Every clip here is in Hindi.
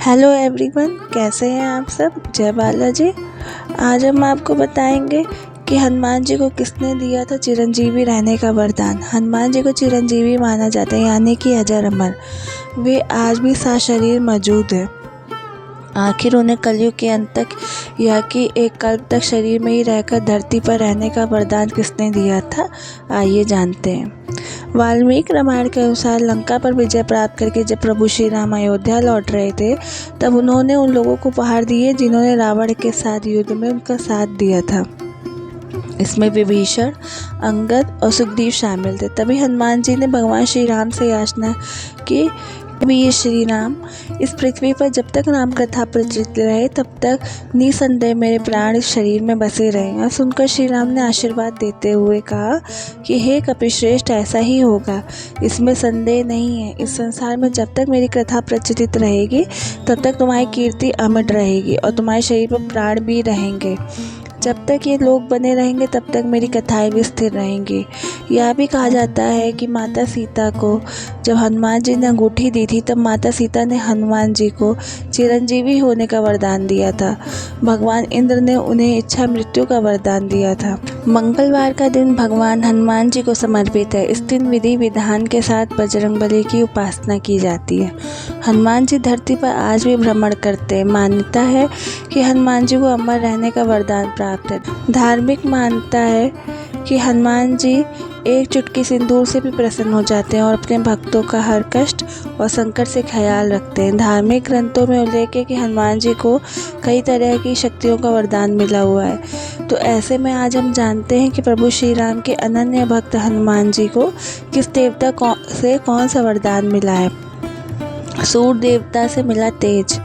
हेलो एवरीवन, कैसे हैं आप सब। जय बालाजी। आज हम आपको बताएंगे कि हनुमान जी को किसने दिया था चिरंजीवी रहने का वरदान। हनुमान जी को चिरंजीवी माना जाता है, यानी कि अजर अमर। वे आज भी साशरीर मौजूद है। आखिर उन्हें कलयुग के अंत तक या कि एक कल्प तक शरीर में ही रहकर धरती पर रहने का वरदान किसने दिया था, आइए जानते हैं। वाल्मीकि रामायण के अनुसार लंका पर विजय प्राप्त करके जब प्रभु श्री राम अयोध्या लौट रहे थे, तब उन्होंने उन लोगों को उपहार दिए जिन्होंने रावण के साथ युद्ध में उनका साथ दिया था। इसमें विभीषण, अंगद और सुग्रीव शामिल थे। तभी हनुमान जी ने भगवान श्री राम से याचना की भी ये श्री राम, इस पृथ्वी पर जब तक राम कथा प्रचलित रहे तब तक निसंदेह मेरे प्राण इस शरीर में बसे रहें। और सुनकर श्री राम ने आशीर्वाद देते हुए कहा कि हे कपिश्रेष्ठ, ऐसा ही होगा, इसमें संदेह नहीं है। इस संसार में जब तक मेरी कथा प्रचलित रहेगी तब तक तुम्हारी कीर्ति अमर रहेगी और तुम्हारे शरीर पर प्राण भी रहेंगे। जब तक ये लोग बने रहेंगे तब तक मेरी कथाएं भी स्थिर रहेंगी। यह भी कहा जाता है कि माता सीता को जब हनुमान जी ने अंगूठी दी थी, तब माता सीता ने हनुमान जी को चिरंजीवी होने का वरदान दिया था। भगवान इंद्र ने उन्हें इच्छा मृत्यु का वरदान दिया था। मंगलवार का दिन भगवान हनुमान जी को समर्पित है। इस दिन विधि विधान के साथ बजरंगबली की उपासना की जाती है। हनुमान जी धरती पर आज भी भ्रमण करते हैं। मान्यता है कि हनुमान जी को अमर रहने का वरदान प्राप्त है। धार्मिक मान्यता है कि हनुमान जी एक चुटकी सिंदूर से भी प्रसन्न हो जाते हैं और अपने भक्तों का हर कष्ट और संकट से ख्याल रखते हैं। धार्मिक ग्रंथों में उल्लेख है कि हनुमान जी को कई तरह की शक्तियों का वरदान मिला हुआ है। तो ऐसे में आज हम जानते हैं कि प्रभु श्री राम के अनन्य भक्त हनुमान जी को किस देवता से कौन सा वरदान मिला है। सूर्य देवता से मिला तेज।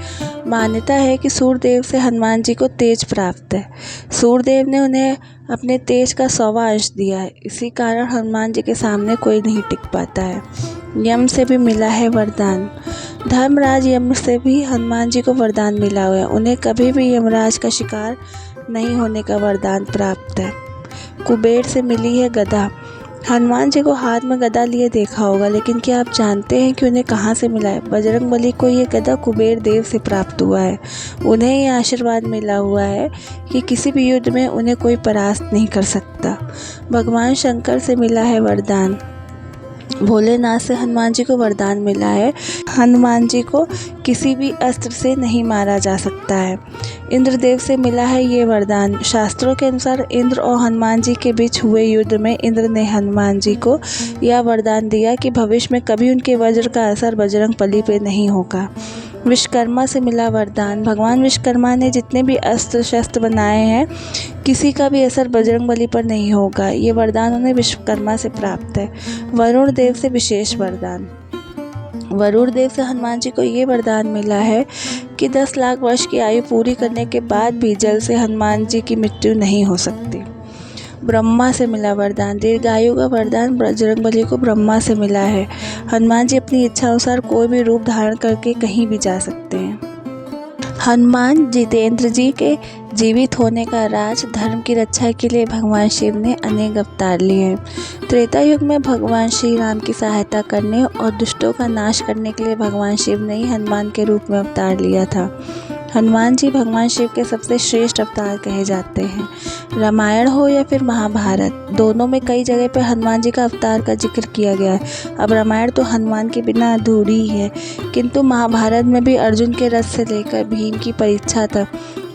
मान्यता है कि सूर्यदेव से हनुमान जी को तेज प्राप्त है। सूर्यदेव ने उन्हें अपने तेज का 100वां अंश दिया है। इसी कारण हनुमान जी के सामने कोई नहीं टिक पाता है। यम से भी मिला है वरदान। धर्मराज यम से भी हनुमान जी को वरदान मिला हुआ है। उन्हें कभी भी यमराज का शिकार नहीं होने का वरदान प्राप्त है। कुबेर से मिली है गदा। हनुमान जी को हाथ में गदा लिए देखा होगा, लेकिन क्या आप जानते हैं कि उन्हें कहाँ से मिला है। बजरंगबली को ये गदा कुबेर देव से प्राप्त हुआ है। उन्हें ये आशीर्वाद मिला हुआ है कि किसी भी युद्ध में उन्हें कोई परास्त नहीं कर सकता। भगवान शंकर से मिला है वरदान। भोलेनाथ से हनुमान जी को वरदान मिला है, हनुमान जी को किसी भी अस्त्र से नहीं मारा जा सकता है। इंद्रदेव से मिला है ये वरदान। शास्त्रों के अनुसार इंद्र और हनुमान जी के बीच हुए युद्ध में इंद्र ने हनुमान जी को यह वरदान दिया कि भविष्य में कभी उनके वज्र का असर बजरंगबली पे नहीं होगा। विश्वकर्मा से मिला वरदान। भगवान विश्वकर्मा ने जितने भी अस्त्र शस्त्र बनाए हैं, किसी का भी असर बजरंगबली पर नहीं होगा। ये वरदान उन्हें विश्वकर्मा से प्राप्त है। वरुण देव से विशेष वरदान। वरुण देव से हनुमान जी को ये वरदान मिला है कि 10 लाख वर्ष की आयु पूरी करने के बाद भी जल से हनुमान जी की मृत्यु नहीं हो सकती। ब्रह्मा से मिला वरदान। दीर्घायु का वरदान बजरंगबली को ब्रह्मा से मिला है। हनुमान जी अपनी इच्छा अनुसार कोई भी रूप धारण करके कहीं भी जा सकते हैं। हनुमान जितेंद्र जी के जीवित होने का राज। धर्म की रक्षा के लिए भगवान शिव ने अनेक अवतार लिए। त्रेता युग में भगवान श्री राम की सहायता करने और दुष्टों का नाश करने के लिए भगवान शिव ने ही हनुमान के रूप में अवतार लिया था। हनुमान जी भगवान शिव के सबसे श्रेष्ठ अवतार कहे जाते हैं। रामायण हो या फिर महाभारत, दोनों में कई जगह पर हनुमान जी का अवतार का जिक्र किया गया है। अब रामायण तो हनुमान के बिना अधूरी ही है, किंतु महाभारत में भी अर्जुन के रथ से लेकर भीम की परीक्षा तक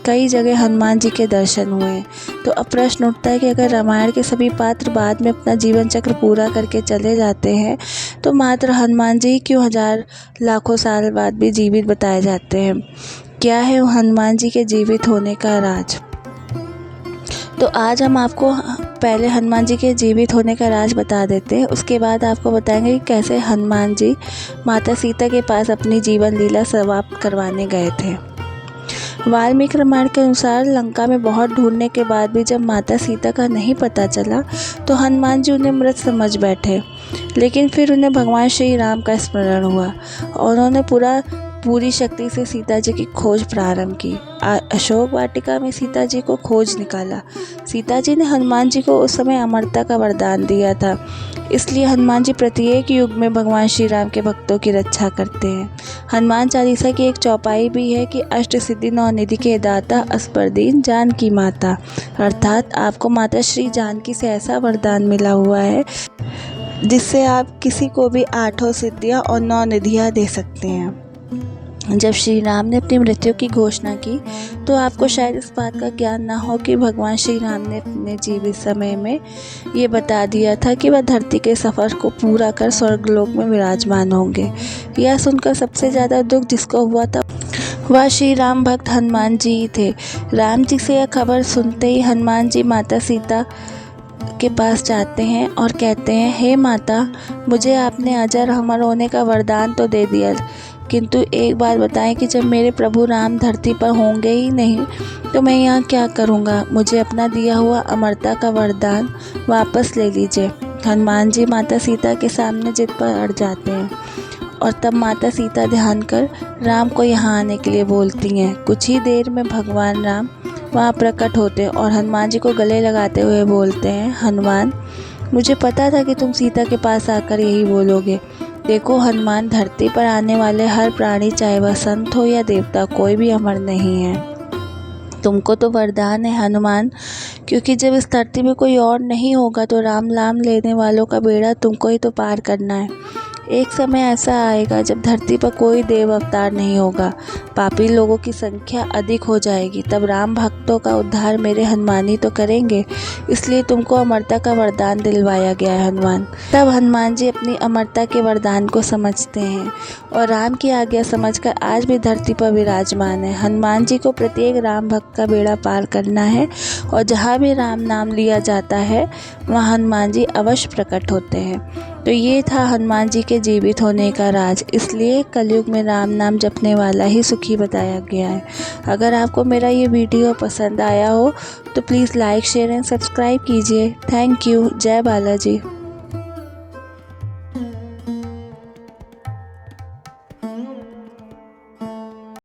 कई जगह हनुमान जी के दर्शन हुए हैं। तो अब प्रश्न उठता है कि अगर रामायण के सभी पात्र बाद में अपना जीवन चक्र पूरा करके चले जाते हैं, तो मात्र हनुमान जी क्यों हजार लाखों साल बाद भी जीवित बताए जाते हैं। क्या है हनुमान जी के जीवित होने का राज। तो आज हम आपको पहले हनुमान जी के जीवित होने का राज बता देते हैं। उसके बाद आपको बताएंगे कि कैसे हनुमान जी माता सीता के पास अपनी जीवन लीला समाप्त करवाने गए थे। वाल्मीकि रामायण के अनुसार लंका में बहुत ढूंढने के बाद भी जब माता सीता का नहीं पता चला, तो हनुमान जी उन्हें मृत समझ बैठे। लेकिन फिर उन्हें भगवान श्री राम का स्मरण हुआ और उन्होंने पूरा पूरी शक्ति से सीता जी की खोज प्रारंभ की। अशोक वाटिका में सीता जी को खोज निकाला। सीता जी ने हनुमान जी को उस समय अमरता का वरदान दिया था, इसलिए हनुमान जी प्रत्येक युग में भगवान श्री राम के भक्तों की रक्षा करते हैं। हनुमान चालीसा की एक चौपाई भी है कि अष्ट सिद्धि नौ निधि के दाता अस्पर्दीन जानकी माता, अर्थात आपको माता श्री जानकी से ऐसा वरदान मिला हुआ है जिससे आप किसी को भी 8 सिद्धियाँ और 9 निधियाँ दे सकते हैं। जब श्री राम ने अपनी मृत्यु की घोषणा की तो आपको शायद इस बात का ज्ञान ना हो कि भगवान श्री राम ने अपने जीवित समय में ये बता दिया था कि वह धरती के सफ़र को पूरा कर स्वर्गलोक में विराजमान होंगे। यह सुनकर सबसे ज़्यादा दुख जिसको हुआ था वह श्री राम भक्त हनुमान जी ही थे। राम जी से यह खबर सुनते ही हनुमान जी माता सीता के पास जाते हैं और कहते हैं, हे माता, मुझे आपने अजर अमर होने का वरदान तो दे दिया, किंतु एक बात बताएं कि जब मेरे प्रभु राम धरती पर होंगे ही नहीं तो मैं यहाँ क्या करूँगा। मुझे अपना दिया हुआ अमरता का वरदान वापस ले लीजिए। हनुमान जी माता सीता के सामने जिद पर अड़ जाते हैं और तब माता सीता ध्यान कर राम को यहाँ आने के लिए बोलती हैं। कुछ ही देर में भगवान राम वहाँ प्रकट होते हैं और हनुमान जी को गले लगाते हुए बोलते हैं, हनुमान, मुझे पता था कि तुम सीता के पास आकर यही बोलोगे। देखो हनुमान, धरती पर आने वाले हर प्राणी, चाहे वह संत हो या देवता, कोई भी अमर नहीं है। तुमको तो वरदान है हनुमान, क्योंकि जब इस धरती में कोई और नहीं होगा तो राम नाम लेने वालों का बेड़ा तुमको ही तो पार करना है। एक समय ऐसा आएगा जब धरती पर कोई देव अवतार नहीं होगा, पापी लोगों की संख्या अधिक हो जाएगी, तब राम भक्तों का उद्धार मेरे हनुमान ही तो करेंगे। इसलिए तुमको अमरता का वरदान दिलवाया गया है हनुमान। तब हनुमान जी अपनी अमरता के वरदान को समझते हैं और राम की आज्ञा समझकर आज भी धरती पर विराजमान है। हनुमान जी को प्रत्येक राम भक्त का बेड़ा पार करना है और जहाँ भी राम नाम लिया जाता है वहाँ हनुमान जी अवश्य प्रकट होते हैं। तो ये था हनुमान जी के जीवित होने का राज, इसलिए कलयुग में राम नाम जपने वाला ही सुखी बताया गया है। अगर आपको मेरा ये वीडियो पसंद आया हो तो please like, share and subscribe कीजिए। Thank you. जय बालाजी।